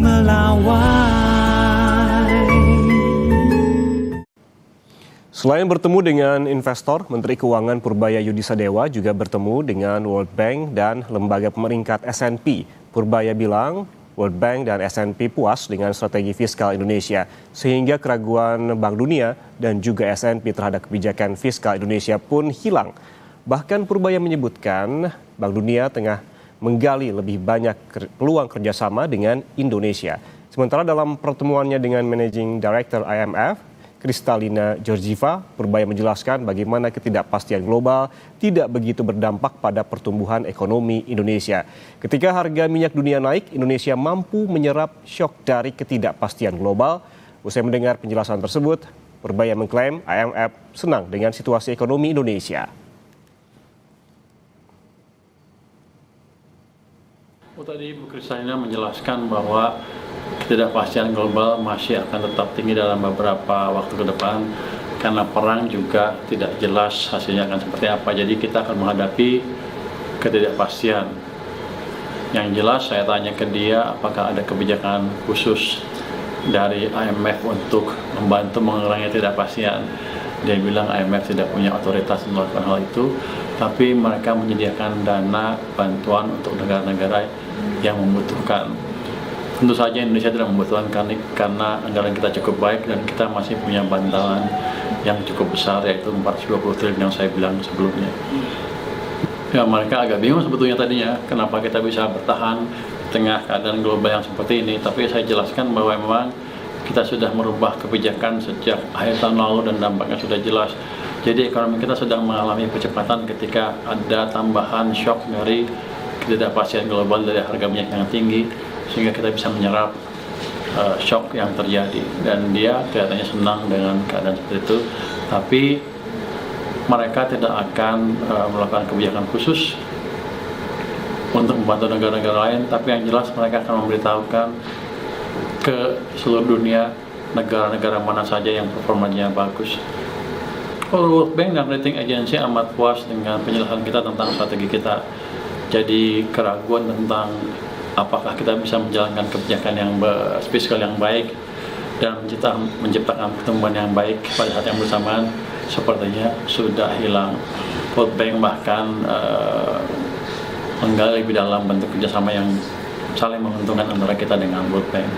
melawai. Selain bertemu dengan investor, Menteri Keuangan Purbaya Yudisadewa juga bertemu dengan World Bank dan lembaga pemeringkat S&P. Purbaya bilang World Bank dan S&P puas dengan strategi fiskal Indonesia, sehingga keraguan Bank Dunia dan juga S&P terhadap kebijakan fiskal Indonesia pun hilang. Bahkan Purbaya menyebutkan Bank Dunia tengah menggali lebih banyak peluang kerjasama dengan Indonesia. Sementara dalam pertemuannya dengan Managing Director IMF, Kristalina Georgieva, Purbaya menjelaskan bagaimana ketidakpastian global tidak begitu berdampak pada pertumbuhan ekonomi Indonesia. Ketika harga minyak dunia naik, Indonesia mampu menyerap syok dari ketidakpastian global. Usai mendengar penjelasan tersebut, Purbaya mengklaim IMF senang dengan situasi ekonomi Indonesia. Tadi Bu Kristalina menjelaskan bahwa ketidakpastian global masih akan tetap tinggi dalam beberapa waktu ke depan karena perang juga tidak jelas hasilnya akan seperti apa. Jadi kita akan menghadapi ketidakpastian. Yang jelas saya tanya ke dia apakah ada kebijakan khusus dari IMF untuk membantu mengurangi ketidakpastian. Dia bilang IMF tidak punya otoritas untuk melakukan hal itu, tapi mereka menyediakan dana bantuan untuk negara-negara yang membutuhkan. Tentu saja Indonesia tidak membutuhkan karena anggaran kita cukup baik dan kita masih punya bantalan yang cukup besar, yaitu 420 triliun yang saya bilang sebelumnya. Ya, mereka agak bingung sebetulnya tadinya kenapa kita bisa bertahan di tengah keadaan global yang seperti ini, tapi saya jelaskan bahwa memang kita sudah merubah kebijakan sejak akhir tahun lalu dan dampaknya sudah jelas. Jadi ekonomi kita sedang mengalami percepatan ketika ada tambahan shock dari ketidakpastian global dari harga minyak yang tinggi, sehingga kita bisa menyerap shock yang terjadi. Dan dia kelihatannya senang dengan keadaan seperti itu, tapi mereka tidak akan melakukan kebijakan khusus untuk membantu negara-negara lain, tapi yang jelas mereka akan memberitahukan ke seluruh dunia negara-negara mana saja yang performanya bagus. World Bank dan rating agency amat puas dengan penjelasan kita tentang strategi kita. Jadi keraguan tentang apakah kita bisa menjalankan kebijakan yang fiskal yang baik dan menciptakan pertumbuhan yang baik pada saat yang bersamaan sepertinya sudah hilang. World Bank bahkan menggali lebih dalam bentuk kerjasama yang saling menguntungkan antara kita dengan World Bank.